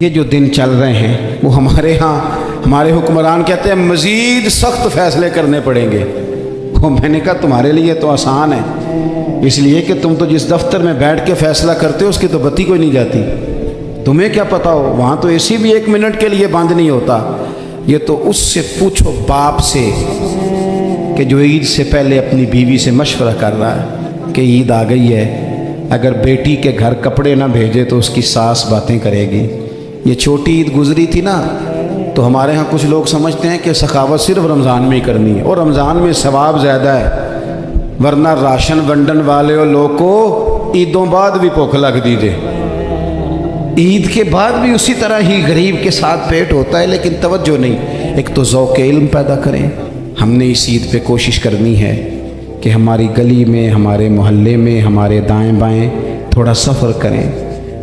یہ جو دن چل رہے ہیں وہ ہمارے ہاں ہمارے حکمران کہتے ہیں مزید سخت فیصلے کرنے پڑیں گے۔ وہ میں نے کہا تمہارے لیے تو آسان ہے، اس لیے کہ تم تو جس دفتر میں بیٹھ کے فیصلہ کرتے ہو اس کی تو بتی کوئی نہیں جاتی، تمہیں کیا پتہ ہو، وہاں تو اے سی بھی 1 منٹ کے لیے بند نہیں ہوتا۔ یہ تو اس سے پوچھو باپ سے کہ جو عید سے پہلے اپنی بیوی سے مشورہ کر رہا ہے کہ عید آ گئی ہے، اگر بیٹی کے گھر کپڑے نہ بھیجے تو اس کی ساس باتیں کرے گی۔ یہ چھوٹی عید گزری تھی نا، تو ہمارے ہاں کچھ لوگ سمجھتے ہیں کہ سخاوت صرف رمضان میں ہی کرنی ہے، اور رمضان میں ثواب زیادہ ہے، ورنہ راشن ونڈن والے لوگ کو عیدوں بعد بھی بھوک لگ دیجیے، عید کے بعد بھی اسی طرح ہی غریب کے ساتھ پیٹ ہوتا ہے، لیکن توجہ نہیں۔ ایک تو ذوق علم پیدا کریں، ہم نے اس عید پہ کوشش کرنی ہے کہ ہماری گلی میں، ہمارے محلے میں، ہمارے دائیں بائیں تھوڑا سفر کریں،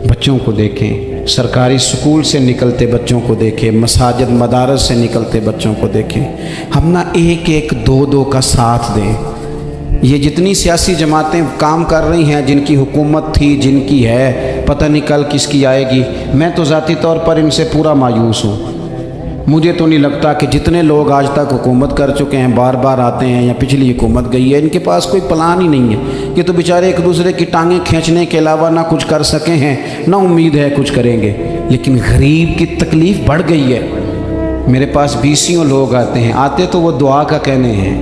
بچوں کو دیکھیں، سرکاری سکول سے نکلتے بچوں کو دیکھیں، مساجد مدارس سے نکلتے بچوں کو دیکھیں، ہم نہ ایک ایک دو دو کا ساتھ دیں۔ یہ جتنی سیاسی جماعتیں کام کر رہی ہیں، جن کی حکومت تھی، جن کی ہے، پتہ نہیں کل کس کی آئے گی، میں تو ذاتی طور پر ان سے پورا مایوس ہوں۔ مجھے تو نہیں لگتا کہ جتنے لوگ آج تک حکومت کر چکے ہیں، بار بار آتے ہیں یا پچھلی حکومت گئی ہے، ان کے پاس کوئی پلان ہی نہیں ہے۔ یہ تو بیچارے ایک دوسرے کی ٹانگیں کھینچنے کے علاوہ نہ کچھ کر سکے ہیں، نہ امید ہے کچھ کریں گے۔ لیکن غریب کی تکلیف بڑھ گئی ہے۔ میرے پاس 20 لوگ آتے ہیں، آتے تو وہ دعا کا کہنے ہیں،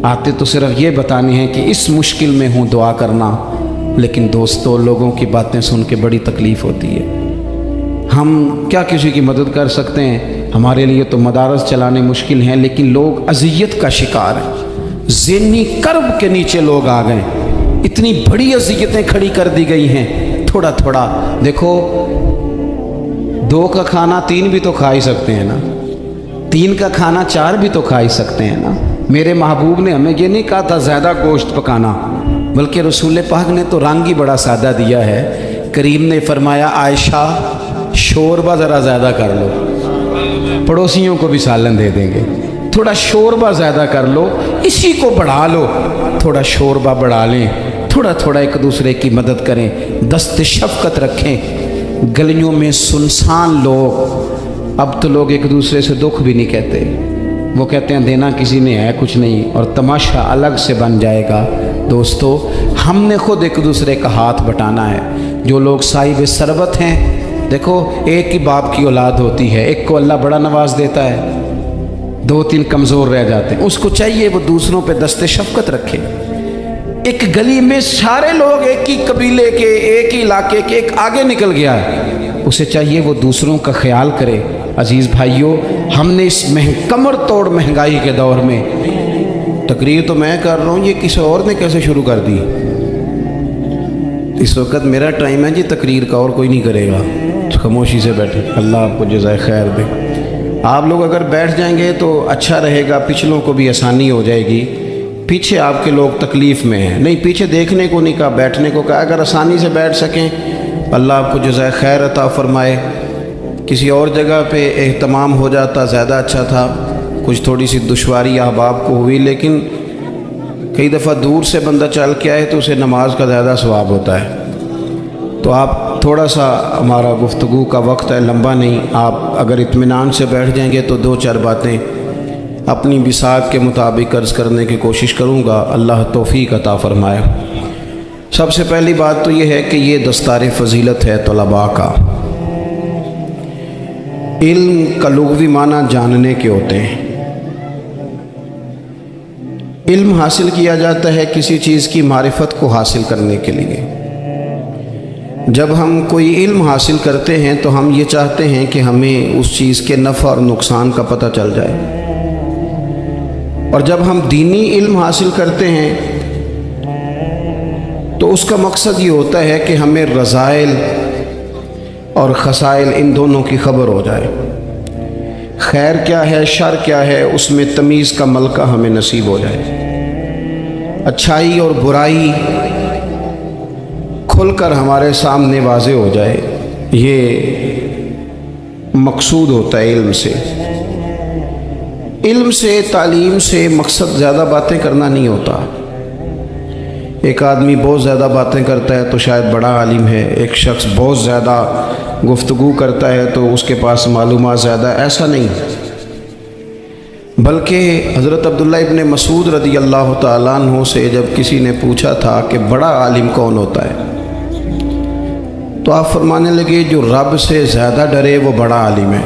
آتے تو صرف یہ بتانے ہیں کہ اس مشکل میں ہوں دعا کرنا، لیکن دوستوں لوگوں کی باتیں سن کے بڑی تکلیف ہوتی ہے۔ ہم کیا کسی کی مدد کر سکتے ہیں؟ ہمارے لیے تو مدارس چلانے مشکل ہیں، لیکن لوگ اذیت کا شکار ہیں، ذہنی کرب کے نیچے لوگ آ گئے، اتنی بڑی اذیتیں کھڑی کر دی گئی ہیں۔ تھوڑا تھوڑا دیکھو، 2 کا کھانا 3 بھی تو کھا ہی سکتے ہیں نا، 3 کا کھانا 4 بھی تو کھا ہی سکتے ہیں نا۔ میرے محبوب نے ہمیں یہ نہیں کہا تھا زیادہ گوشت پکانا، بلکہ رسول پاک نے تو رنگ ہی بڑا سادہ دیا ہے۔ کریم نے فرمایا عائشہ شوربہ ذرا زیادہ کر لو، پڑوسیوں کو بھی سالن دے دیں گے، تھوڑا شوربہ زیادہ کر لو، اسی کو بڑھا لو، تھوڑا شوربہ بڑھا لیں، تھوڑا تھوڑا ایک دوسرے کی مدد کریں، دست شفقت رکھیں۔ گلیوں میں سنسان لوگ، اب تو لوگ ایک دوسرے سے دکھ بھی نہیں کہتے، وہ کہتے ہیں دینا کسی نے ہے کچھ نہیں، اور تماشا الگ سے بن جائے گا۔ دوستو ہم نے خود ایک دوسرے کا ہاتھ بٹانا ہے۔ جو لوگ صاحب ثروت ہیں، دیکھو ایک ہی باپ کی اولاد ہوتی ہے، ایک کو اللہ بڑا نواز دیتا ہے، 2-3 کمزور رہ جاتے ہیں، اس کو چاہیے وہ دوسروں پہ دست شفقت رکھے۔ ایک گلی میں سارے لوگ ایک ہی قبیلے کے، ایک ہی علاقے کے، ایک آگے نکل گیا ہے، اسے چاہیے وہ دوسروں کا خیال کرے۔ عزیز بھائیوں، ہم نے اس کمر توڑ مہنگائی کے دور میں، تقریر تو میں کر رہا ہوں، یہ کسی اور نے کیسے شروع کر دی؟ اس وقت میرا ٹائم ہے جی تقریر کا، اور کوئی نہیں کرے گا، خاموشی سے بیٹھے، اللہ آپ کو جزائے خیر دے۔ آپ لوگ اگر بیٹھ جائیں گے تو اچھا رہے گا، پچھلوں کو بھی آسانی ہو جائے گی۔ پیچھے آپ کے لوگ تکلیف میں ہیں، نہیں پیچھے دیکھنے کو نہیں کہا، بیٹھنے کو کہا، اگر آسانی سے بیٹھ سکیں اللہ آپ کو جزائے خیر عطا فرمائے۔ کسی اور جگہ پہ اہتمام ہو جاتا زیادہ اچھا تھا، کچھ تھوڑی سی دشواری احباب کو ہوئی، لیکن کئی دفعہ دور سے بندہ چل کے آئے تو اسے نماز کا زیادہ ثواب ہوتا ہے۔ تو آپ تھوڑا سا، ہمارا گفتگو کا وقت ہے، لمبا نہیں، آپ اگر اطمینان سے بیٹھ جائیں گے تو 2-4 باتیں اپنی بساط کے مطابق عرض کرنے کی کوشش کروں گا، اللہ توفیق عطا فرمائے۔ سب سے پہلی بات تو یہ ہے کہ یہ دستار فضیلت ہے طلباء کا۔ علم کا لغوی معنی جاننے کے ہوتے ہیں۔ علم حاصل کیا جاتا ہے کسی چیز کی معرفت کو حاصل کرنے کے لیے۔ جب ہم کوئی علم حاصل کرتے ہیں تو ہم یہ چاہتے ہیں کہ ہمیں اس چیز کے نفع اور نقصان کا پتہ چل جائے، اور جب ہم دینی علم حاصل کرتے ہیں تو اس کا مقصد یہ ہوتا ہے کہ ہمیں رذائل اور خسائل ان دونوں کی خبر ہو جائے، خیر کیا ہے شر کیا ہے اس میں تمیز کا ملکہ ہمیں نصیب ہو جائے، اچھائی اور برائی کھل کر ہمارے سامنے واضح ہو جائے۔ یہ مقصود ہوتا ہے علم سے۔ علم سے، تعلیم سے مقصد زیادہ باتیں کرنا نہیں ہوتا۔ ایک آدمی بہت زیادہ باتیں کرتا ہے تو شاید بڑا عالم ہے، ایک شخص بہت زیادہ گفتگو کرتا ہے تو اس کے پاس معلومات زیادہ، ایسا نہیں، بلکہ حضرت عبداللہ ابن مسعود رضی اللہ تعالیٰ عنہ سے جب کسی نے پوچھا تھا کہ بڑا عالم کون ہوتا ہے، تو آپ فرمانے لگے جو رب سے زیادہ ڈرے وہ بڑا عالم ہے۔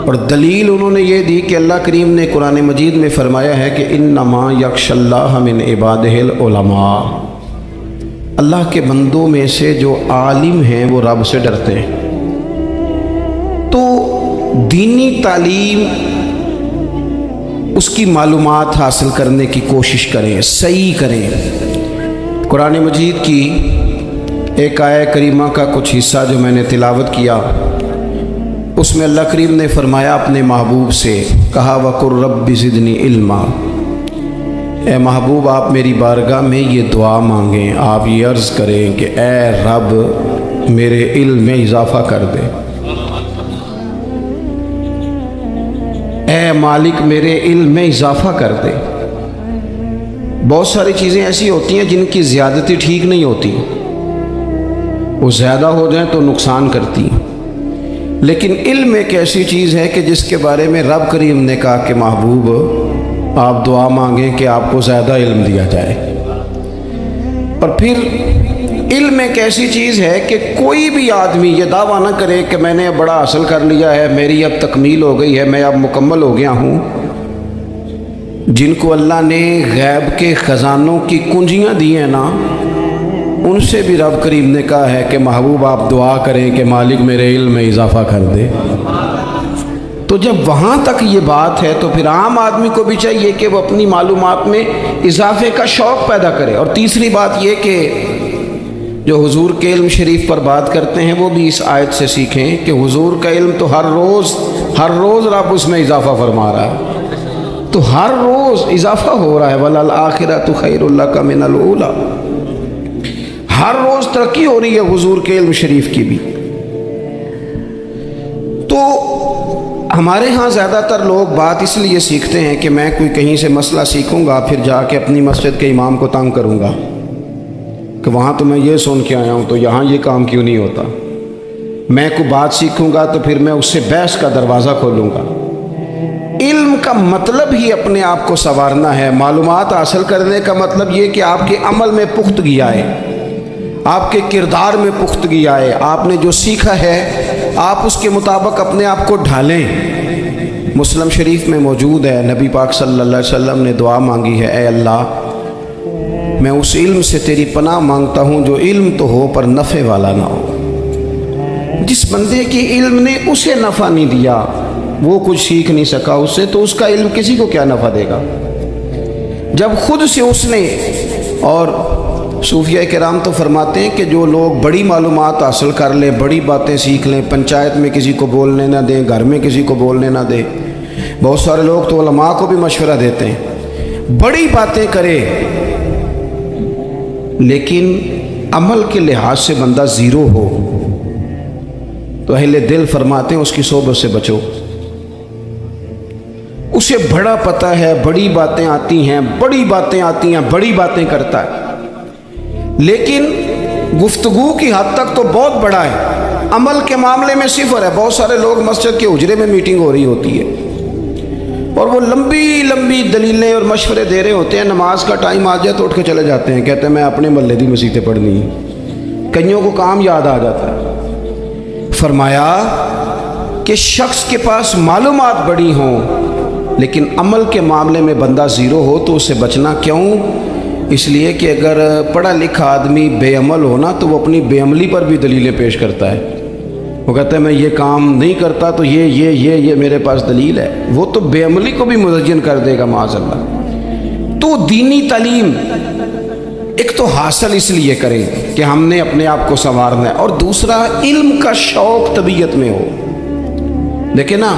اور دلیل انہوں نے یہ دی کہ اللہ کریم نے قرآن مجید میں فرمایا ہے کہ انما یخشی اللہ من عبادہ العلماء، اللہ کے بندوں میں سے جو عالم ہیں وہ رب سے ڈرتے ہیں۔ تو دینی تعلیم، اس کی معلومات حاصل کرنے کی کوشش کریں، صحیح کریں۔ قرآن مجید کی ایک آیہ کریمہ کا کچھ حصہ جو میں نے تلاوت کیا، اس میں اللہ کریم نے فرمایا اپنے محبوب سے، کہا وَقُلْ رَبِّ زِدْنِی عِلْمًا، اے محبوب آپ میری بارگاہ میں یہ دعا مانگیں، آپ یہ عرض کریں کہ اے رب میرے علم میں اضافہ کر دے، اے مالک میرے علم میں اضافہ کر دے۔ بہت ساری چیزیں ایسی ہوتی ہیں جن کی زیادتی ٹھیک نہیں ہوتی، وہ زیادہ ہو جائیں تو نقصان کرتی ہیں، لیکن علم ایک ایسی چیز ہے کہ جس کے بارے میں رب کریم نے کہا کہ محبوب آپ دعا مانگیں کہ آپ کو زیادہ علم دیا جائے۔ اور پھر علم ایک ایسی چیز ہے کہ کوئی بھی آدمی یہ دعویٰ نہ کرے کہ میں نے بڑا حاصل کر لیا ہے، میری اب تکمیل ہو گئی ہے، میں اب مکمل ہو گیا ہوں۔ جن کو اللہ نے غیب کے خزانوں کی کنجیاں دی ہیں نا، ان سے بھی رب کریم نے کہا ہے کہ محبوب آپ دعا کریں کہ مالک میرے علم میں اضافہ کر دے۔ تو جب وہاں تک یہ بات ہے تو پھر عام آدمی کو بھی چاہیے کہ وہ اپنی معلومات میں اضافے کا شوق پیدا کرے۔ اور تیسری بات یہ کہ جو حضور کے علم شریف پر بات کرتے ہیں وہ بھی اس آیت سے سیکھیں کہ حضور کا علم تو ہر روز رب اس میں اضافہ فرما رہا ہے، تو ہر روز اضافہ ہو رہا ہے۔ وَلَلْآخِرَةُ خَيْرٌ لَكَ مِنَ الْأُولَىٰ، ہر روز ترقی ہو رہی ہے حضور کے علم شریف کی بھی۔ تو ہمارے ہاں زیادہ تر لوگ بات اس لیے سیکھتے ہیں کہ میں کوئی کہیں سے مسئلہ سیکھوں گا پھر جا کے اپنی مسجد کے امام کو تنگ کروں گا کہ وہاں تو میں یہ سن کے آیا ہوں تو یہاں یہ کام کیوں نہیں ہوتا۔ میں کوئی بات سیکھوں گا تو پھر میں اس سے بحث کا دروازہ کھولوں گا۔ علم کا مطلب ہی اپنے آپ کو سنوارنا ہے، معلومات حاصل کرنے کا مطلب یہ کہ آپ کے عمل میں پختگی آئے، آپ کے کردار میں پختگی آئے، آپ نے جو سیکھا ہے آپ اس کے مطابق اپنے آپ کو ڈھالیں۔ مسلم شریف میں موجود ہے، نبی پاک صلی اللہ علیہ وسلم نے دعا مانگی ہے، اے اللہ میں اس علم سے تیری پناہ مانگتا ہوں جو علم تو ہو پر نفع والا نہ ہو۔ جس بندے کے علم نے اسے نفع نہیں دیا، وہ کچھ سیکھ نہیں سکا اس سے، تو اس کا علم کسی کو کیا نفع دے گا جب خود سے اس نے۔ اور صوفیہ کرام تو فرماتے ہیں کہ جو لوگ بڑی معلومات حاصل کر لیں، بڑی باتیں سیکھ لیں، پنچایت میں کسی کو بولنے نہ دیں، گھر میں کسی کو بولنے نہ دیں، بہت سارے لوگ تو علماء کو بھی مشورہ دیتے ہیں، بڑی باتیں کرے لیکن عمل کے لحاظ سے بندہ زیرو ہو تو اہل دل فرماتے ہیں اس کی صحبت سے بچو۔ اسے بڑا پتہ ہے، بڑی باتیں آتی ہیں، بڑی باتیں کرتا ہے، لیکن گفتگو کی حد تک تو بہت بڑا ہے، عمل کے معاملے میں صفر ہے۔ بہت سارے لوگ مسجد کے حجرے میں میٹنگ ہو رہی ہوتی ہے اور وہ لمبی دلیلیں اور مشورے دے رہے ہوتے ہیں، نماز کا ٹائم آ جائے تو اٹھ کے چلے جاتے ہیں، کہتے ہیں میں اپنے محلے دی مسیتیں پڑھنی ہیں، کئیوں کو کام یاد آ جاتا ہے۔ فرمایا کہ شخص کے پاس معلومات بڑی ہوں لیکن عمل کے معاملے میں بندہ زیرو ہو تو اسے بچنا کیوں؟ اس لیے کہ اگر پڑھا لکھا آدمی بے عمل ہونا تو وہ اپنی بے عملی پر بھی دلیلیں پیش کرتا ہے، وہ کہتا ہے میں یہ کام نہیں کرتا تو یہ میرے پاس دلیل ہے، وہ تو بے عملی کو بھی مزین کر دے گا معاذ اللہ۔ تو دینی تعلیم ایک تو حاصل اس لیے کریں کہ ہم نے اپنے آپ کو سنوارنا ہے، اور دوسرا علم کا شوق طبیعت میں ہو۔ دیکھیں نا،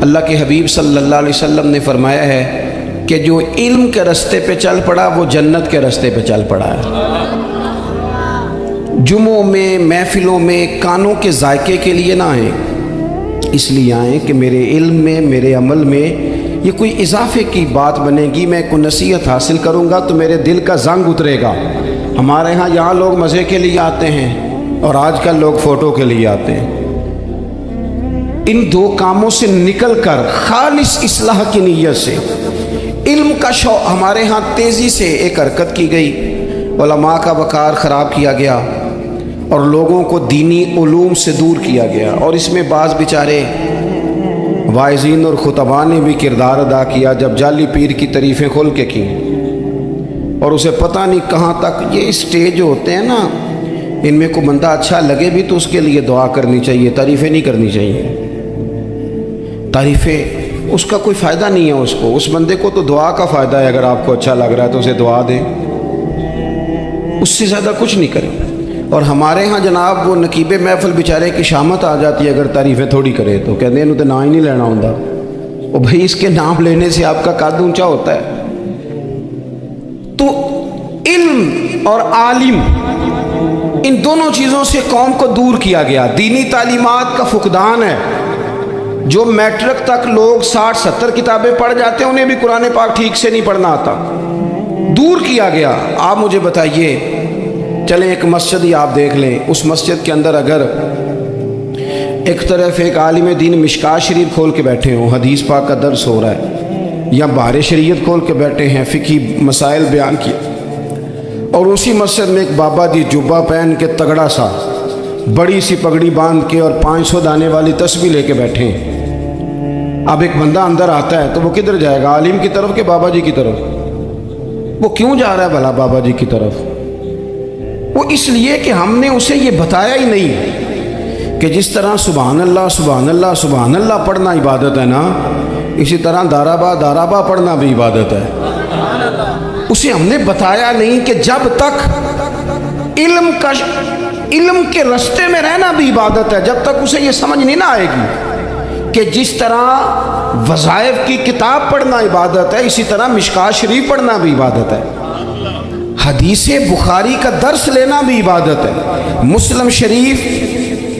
اللہ کے حبیب صلی اللہ علیہ وسلم نے فرمایا ہے کہ جو علم کے رستے پہ چل پڑا وہ جنت کے رستے پہ چل پڑا ہے۔ جمعوں میں، محفلوں میں کانوں کے ذائقے کے لیے نہ آئیں، اس لیے آئیں کہ میرے علم میں، میرے عمل میں یہ کوئی اضافے کی بات بنے گی، میں کوئی نصیحت حاصل کروں گا تو میرے دل کا زنگ اترے گا۔ ہمارے ہاں یہاں لوگ مزے کے لیے آتے ہیں، اور آج کل لوگ فوٹو کے لیے آتے ہیں۔ ان دو کاموں سے نکل کر خالص اصلاح کی نیت سے علم کا شوق ہمارے ہاں تیزی سے ایک حرکت کی گئی، علماء کا وقار خراب کیا گیا اور لوگوں کو دینی علوم سے دور کیا گیا، اور اس میں بعض بیچارے واعظین اور خطباء نے بھی کردار ادا کیا جب جعلی پیر کی تعریفیں کھول کے کی، اور اسے پتہ نہیں کہاں تک یہ اسٹیج ہوتے ہیں نا، ان میں کوئی بندہ اچھا لگے بھی تو اس کے لیے دعا کرنی چاہیے، تعریفیں نہیں کرنی چاہیے۔ تعریفیں اس کا کوئی فائدہ نہیں ہے، اس بندے کو تو دعا کا فائدہ ہے، اگر آپ کو اچھا لگ رہا ہے تو اسے دعا دیں، اس سے زیادہ کچھ نہیں کریں۔ اور ہمارے ہاں جناب وہ نقیب محفل بیچارے کی شامت آ جاتی ہے اگر تعریفیں تھوڑی کرے تو، کہتے ہیں انہوں تو نام ہی نہیں لینا ہوتا، وہ بھائی اس کے نام لینے سے آپ کا قد اونچا ہوتا ہے۔ تو علم اور عالم ان دونوں چیزوں سے قوم کو دور کیا گیا، دینی تعلیمات کا فقدان ہے۔ جو میٹرک تک لوگ 60-70 کتابیں پڑھ جاتے ہیں انہیں بھی قرآن پاک ٹھیک سے نہیں پڑھنا آتا، دور کیا گیا۔ آپ مجھے بتائیے، چلیں ایک مسجد ہی آپ دیکھ لیں، اس مسجد کے اندر اگر ایک طرف ایک عالم دین مشکات شریف کھول کے بیٹھے ہوں، حدیث پاک کا درس ہو رہا ہے، یا بہار شریعت کھول کے بیٹھے ہیں، فقہی مسائل بیان کیے، اور اسی مسجد میں ایک بابا جی جبہ پہن کے تگڑا سا بڑی سی پگڑی باندھ کے اور 500 دانے والی تسبیح لے کے بیٹھے ہیں، اب ایک بندہ اندر آتا ہے تو وہ کدھر جائے گا، عالم کی طرف کہ بابا جی کی طرف؟ وہ کیوں جا رہا ہے بھلا بابا جی کی طرف؟ وہ اس لیے کہ ہم نے اسے یہ بتایا ہی نہیں کہ جس طرح سبحان اللہ سبحان اللہ سبحان اللہ پڑھنا عبادت ہے نا، اسی طرح دارابا پڑھنا بھی عبادت ہے۔ اسے ہم نے بتایا نہیں کہ جب تک علم کے رستے میں رہنا بھی عبادت ہے، جب تک اسے یہ سمجھ نہیں نہ آئے گی کہ جس طرح وظائف کی کتاب پڑھنا عبادت ہے، اسی طرح مشکات شریف پڑھنا بھی عبادت ہے، حدیث بخاری کا درس لینا بھی عبادت ہے، مسلم شریف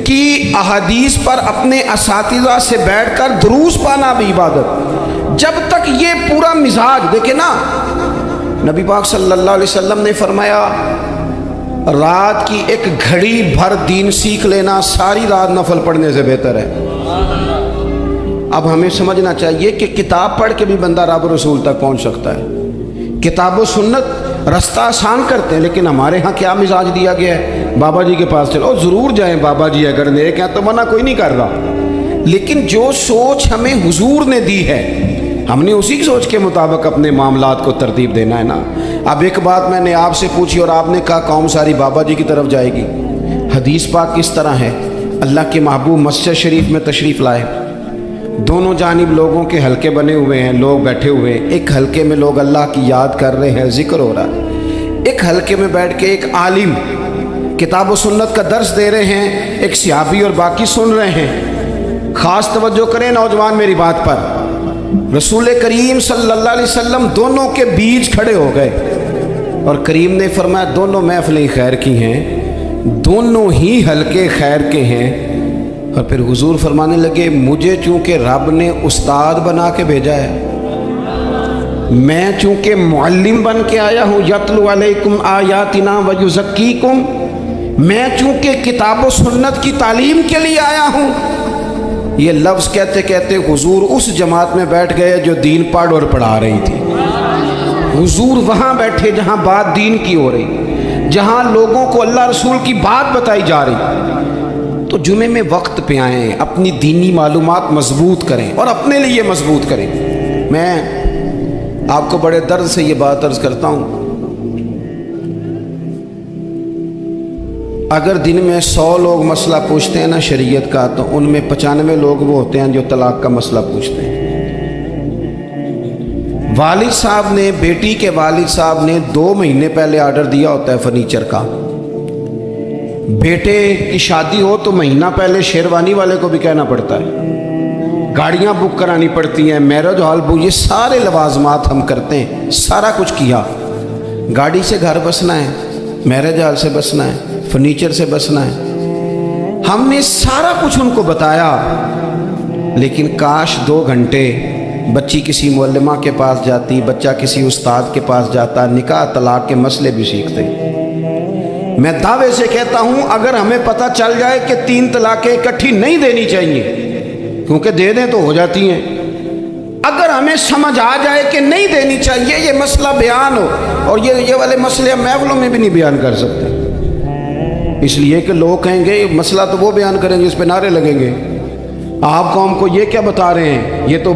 کی احادیث پر اپنے اساتذہ سے بیٹھ کر دروس پانا بھی عبادت۔ جب تک یہ پورا مزاج دیکھیں نا، نبی پاک صلی اللہ علیہ وسلم نے فرمایا رات کی ایک گھڑی بھر دین سیکھ لینا ساری رات نفل پڑھنے سے بہتر ہے۔ اب ہمیں سمجھنا چاہیے کہ کتاب پڑھ کے بھی بندہ رب رسول تک پہنچ سکتا ہے، کتاب و سنت رستہ آسان کرتے ہیں، لیکن ہمارے ہاں کیا مزاج دیا گیا ہے، بابا جی کے پاس چلو، ضرور جائیں بابا جی اگر نیک ہیں تو منع کوئی نہیں کر رہا، لیکن جو سوچ ہمیں حضور نے دی ہے ہم نے اسی سوچ کے مطابق اپنے معاملات کو ترتیب دینا ہے نا۔ اب ایک بات میں نے آپ سے پوچھی اور آپ نے کہا قوم ساری بابا جی کی طرف جائے گی، حدیث پاک کس طرح ہے؟ اللہ کے محبوب مسجد شریف میں تشریف لائے، دونوں جانب لوگوں کے حلقے بنے ہوئے ہیں، لوگ بیٹھے ہوئے ہیں، ایک حلقے میں لوگ اللہ کی یاد کر رہے ہیں، ذکر ہو رہا ہے، ایک حلقے میں بیٹھ کے ایک عالم کتاب و سنت کا درس دے رہے ہیں، ایک صحابی اور باقی سن رہے ہیں۔ خاص توجہ کریں نوجوان میری بات پر، رسول کریم صلی اللہ علیہ وسلم دونوں کے بیچ کھڑے ہو گئے اور کریم نے فرمایا دونوں محفلیں خیر کی ہیں، دونوں ہی حلقے خیر کے ہیں، اور پھر حضور فرمانے لگے مجھے چونکہ رب نے استاد بنا کے بھیجا ہے، میں چونکہ معلم بن کے آیا ہوں، یتلو علیکم آیاتنا ویزکیکم، میں چونکہ کتاب و سنت کی تعلیم کے لیے آیا ہوں۔ یہ لفظ کہتے کہتے حضور اس جماعت میں بیٹھ گئے جو دین پڑھ اور پڑھا رہی تھی، حضور وہاں بیٹھے جہاں بات دین کی ہو رہی، جہاں لوگوں کو اللہ رسول کی بات بتائی جا رہی۔ تو جمعے میں وقت پہ آئیں، اپنی دینی معلومات مضبوط کریں اور اپنے لیے مضبوط کریں۔ میں آپ کو بڑے درد سے یہ بات عرض کرتا ہوں، اگر دن میں 100 لوگ مسئلہ پوچھتے ہیں نا شریعت کا، تو ان میں 95 لوگ وہ ہوتے ہیں جو طلاق کا مسئلہ پوچھتے ہیں۔ والد صاحب نے، بیٹی کے والد صاحب نے 2 مہینے پہلے آرڈر دیا ہوتا ہے فرنیچر کا، بیٹے کی شادی ہو تو مہینہ پہلے شیروانی والے کو بھی کہنا پڑتا ہے، گاڑیاں بک کرانی پڑتی ہیں، میرج ہال بک، یہ سارے لوازمات ہم کرتے ہیں، سارا کچھ کیا، گاڑی سے گھر بسنا ہے، میرج ہال سے بسنا ہے، فرنیچر سے بسنا ہے، ہم نے سارا کچھ ان کو بتایا، لیکن کاش 2 گھنٹے بچی کسی معلمہ کے پاس جاتی، بچہ کسی استاد کے پاس جاتا، نکاح طلاق کے مسئلے بھی سیکھتے۔ میں دعوے سے کہتا ہوں اگر ہمیں پتہ چل جائے کہ 3 طلاقیں اکٹھی نہیں دینی چاہیے، کیونکہ دے دیں تو ہو جاتی ہیں، اگر ہمیں سمجھ آ جائے کہ نہیں دینی چاہیے، یہ مسئلہ بیان ہو، اور یہ والے مسئلے ہم محفلوں میں بھی نہیں بیان کر سکتے، اس لیے کہ لوگ کہیں گے مسئلہ تو وہ بیان کریں گے جس پہ نعرے لگیں گے، آپ قوم کو یہ کیا بتا رہے ہیں، یہ تو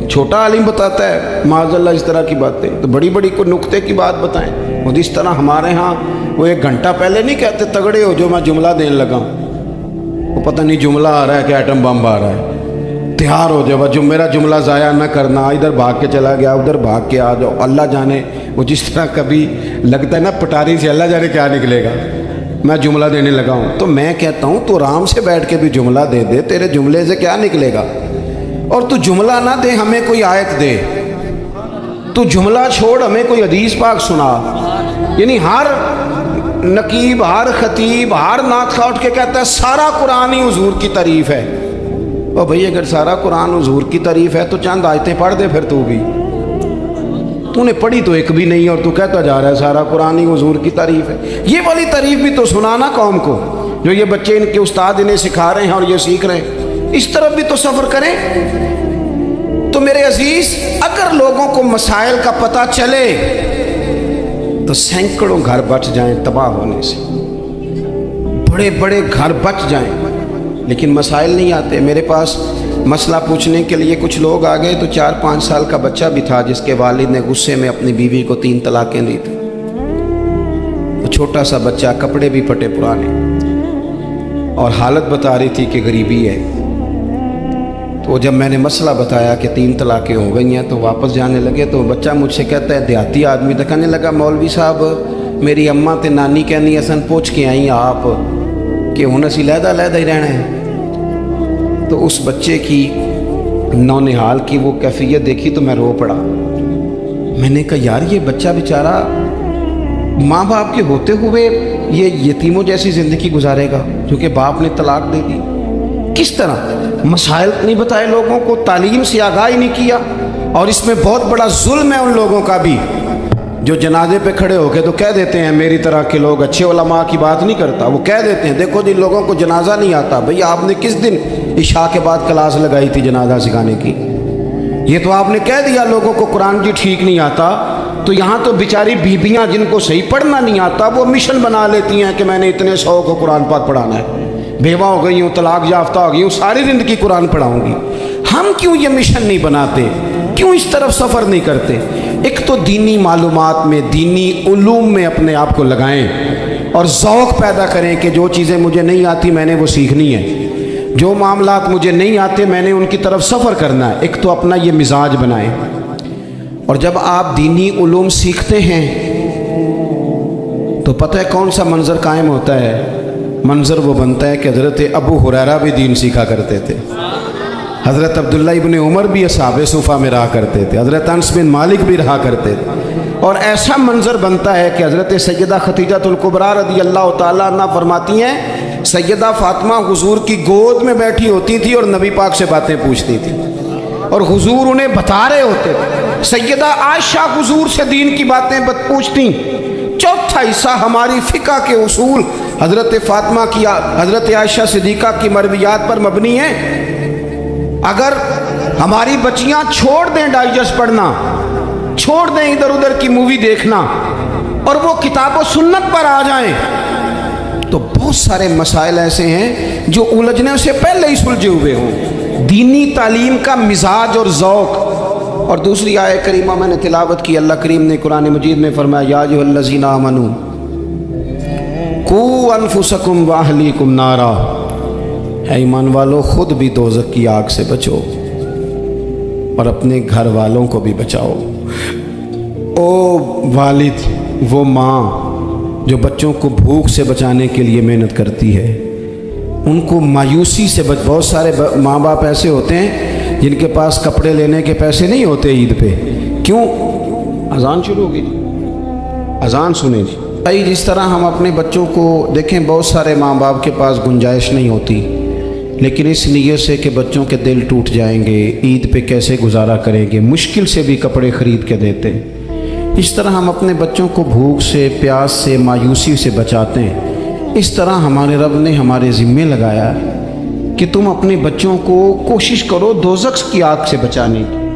چھوٹا عالم بتاتا ہے معاذ اللہ اس طرح کی باتیں، تو بڑی بڑی کوئی نقطے کی بات بتائیں۔ اور اس طرح ہمارے ہاں وہ 1 گھنٹہ پہلے نہیں کہتے تگڑے ہو جو میں جملہ دینے لگا، وہ پتہ نہیں جملہ آ رہا ہے کہ ایٹم بم آ رہا ہے، تیار ہو جاؤ، جو میرا جملہ ضائع نہ کرنا، ادھر بھاگ کے چلا گیا ادھر بھاگ کے آ جاؤ، اللہ جانے وہ جس طرح کبھی لگتا ہے نا پٹاری سے، اللہ جانے کیا نکلے گا، میں جملہ دینے لگا ہوں۔ تو میں کہتا ہوں تو آرام سے بیٹھ کے بھی جملہ دے دے، تیرے جملے سے کیا نکلے گا، اور تو جملہ نہ دے ہمیں کوئی آیت دے، تو جملہ چھوڑ ہمیں کوئی حدیث پاک سنا، یعنی ہر نقیب ہر خطیب ہر نعت خواہ اٹھ کے کہتا ہے سارا قرآن ہی حضور کی تعریف ہے۔ او بھئی اگر سارا قرآن حضور کی تعریف ہے تو چند آیتیں پڑھ دے پھر تو بھی، تو نے پڑھی تو ایک بھی نہیں اور تو کہتا جا رہا ہے سارا قرآن ہی حضور کی تعریف ہے۔ یہ والی تعریف بھی تو سنانا قوم کو، جو یہ بچے ان کے استاد انہیں سکھا رہے ہیں اور یہ سیکھ رہے ہیں، اس طرف بھی تو سفر کریں۔ تو میرے عزیز اگر لوگوں کو مسائل کا پتہ چلے تو سینکڑوں گھر بچ جائیں تباہ ہونے سے، بڑے بڑے گھر بچ جائیں، لیکن مسائل نہیں آتے۔ میرے پاس مسئلہ پوچھنے کے لیے کچھ لوگ آ گئے تو 4-5 سال کا بچہ بھی تھا جس کے والد نے غصے میں اپنی بیوی کو 3 طلاقیں دی تھی، تو چھوٹا سا بچہ، کپڑے بھی پھٹے پرانے، اور حالت بتا رہی تھی کہ غریبی ہے۔ تو جب میں نے مسئلہ بتایا کہ 3 طلاقیں ہو گئی ہیں تو واپس جانے لگے، تو بچہ مجھ سے کہتا ہے دیہاتی آدمی تو کہنے لگا مولوی صاحب میری اماں تے نانی کہنی اسن پوچھ کے آئی آپ کہ ہن اسی علیحدہ علیحدہ ہی رہنا ہے۔ تو اس بچے کی نونہال کی وہ کیفیت دیکھی تو میں رو پڑا۔ میں نے کہا یار یہ بچہ بیچارہ ماں باپ کے ہوتے ہوئے یہ یتیموں جیسی زندگی گزارے گا کیونکہ باپ نے طلاق دے دی، کس طرح؟ مسائل نہیں بتائے لوگوں کو، تعلیم سے آگاہی نہیں کیا، اور اس میں بہت بڑا ظلم ہے ان لوگوں کا بھی جو جنازے پہ کھڑے ہو کے تو کہہ دیتے ہیں، میری طرح کے لوگ اچھے علماء کی بات نہیں کرتا، وہ کہہ دیتے ہیں دیکھو جن لوگوں کو جنازہ نہیں آتا، بھئی آپ نے کس دن عشاء کے بعد کلاس لگائی تھی جنازہ سکھانے کی؟ یہ تو آپ نے کہہ دیا لوگوں کو قرآن جی ٹھیک نہیں آتا، تو یہاں تو بیچاری بیویاں جن کو صحیح پڑھنا نہیں آتا وہ مشن بنا لیتی ہیں کہ میں نے اتنے 100 کو قرآن پاک پڑھانا ہے، بیوہ ہو گئی ہوں، طلاق یافتہ ہو گئی ہوں، ساری زندگی قرآن پڑھاؤں گی۔ ہم کیوں یہ مشن نہیں بناتے، کیوں اس طرف سفر نہیں کرتے؟ ایک تو دینی معلومات میں، دینی علوم میں اپنے آپ کو لگائیں اور ذوق پیدا کریں کہ جو چیزیں مجھے نہیں آتی میں نے وہ سیکھنی ہے، جو معاملات مجھے نہیں آتے میں نے ان کی طرف سفر کرنا ہے۔ ایک تو اپنا یہ مزاج بنائیں، اور جب آپ دینی علوم سیکھتے ہیں تو پتہ ہے کون سا منظر قائم ہوتا ہے؟ منظر وہ بنتا ہے کہ حضرت ابو ہریرہ بھی دین سیکھا کرتے تھے، حضرت عبداللہ ابن عمر بھی اصحاب صفہ میں رہا کرتے تھے، حضرت انس بن مالک بھی رہا کرتے تھے، اور ایسا منظر بنتا ہے کہ حضرت سیدہ خدیجہ الکبریٰ رضی اللہ تعالیٰ عنہ فرماتی ہیں سیدہ فاطمہ حضور کی گود میں بیٹھی ہوتی تھی اور نبی پاک سے باتیں پوچھتی تھی اور حضور انہیں بتا رہے ہوتے تھے۔ سیدہ عائشہ حضور سے دین کی باتیں پوچھتی۔ چوتھا حصہ ہماری فقہ کے اصول حضرت فاطمہ کی، حضرت عائشہ صدیقہ کی مرویات پر مبنی ہیں۔ اگر ہماری بچیاں چھوڑ دیں ڈائجسٹ پڑھنا، چھوڑ دیں ادھر ادھر کی مووی دیکھنا، اور وہ کتاب و سنت پر آ جائیں تو بہت سارے مسائل ایسے ہیں جو الجھنے سے پہلے ہی سلجھے ہوئے ہوں۔ دینی تعلیم کا مزاج اور ذوق۔ اور دوسری آیت کریمہ میں نے تلاوت کی، اللہ کریم نے قرآن مجید میں فرمایا یا ایھا الذین آمنوا قوا انفسکم واہلیکم نارا، اے ایمان والو خود بھی دوزخ کی آگ سے بچو اور اپنے گھر والوں کو بھی بچاؤ۔ او والد، وہ ماں جو بچوں کو بھوک سے بچانے کے لیے محنت کرتی ہے، ان کو مایوسی سے بہت سارے ماں باپ ایسے ہوتے ہیں جن کے پاس کپڑے لینے کے پیسے نہیں ہوتے عید پہ۔ کیوں؟ اذان شروع ہوگی، اذان سنیں جی بھائی۔ جس طرح ہم اپنے بچوں کو دیکھیں، بہت سارے ماں باپ کے پاس گنجائش نہیں ہوتی، لیکن اس نیت سے کہ بچوں کے دل ٹوٹ جائیں گے، عید پہ کیسے گزارا کریں گے، مشکل سے بھی کپڑے خرید کے دیتے۔ اس طرح ہم اپنے بچوں کو بھوک سے، پیاس سے، مایوسی سے بچاتے ہیں، اس طرح ہمارے رب نے ہمارے ذمے لگایا کہ تم اپنے بچوں کو کوشش کرو دوزخ کی آگ سے بچانے کی۔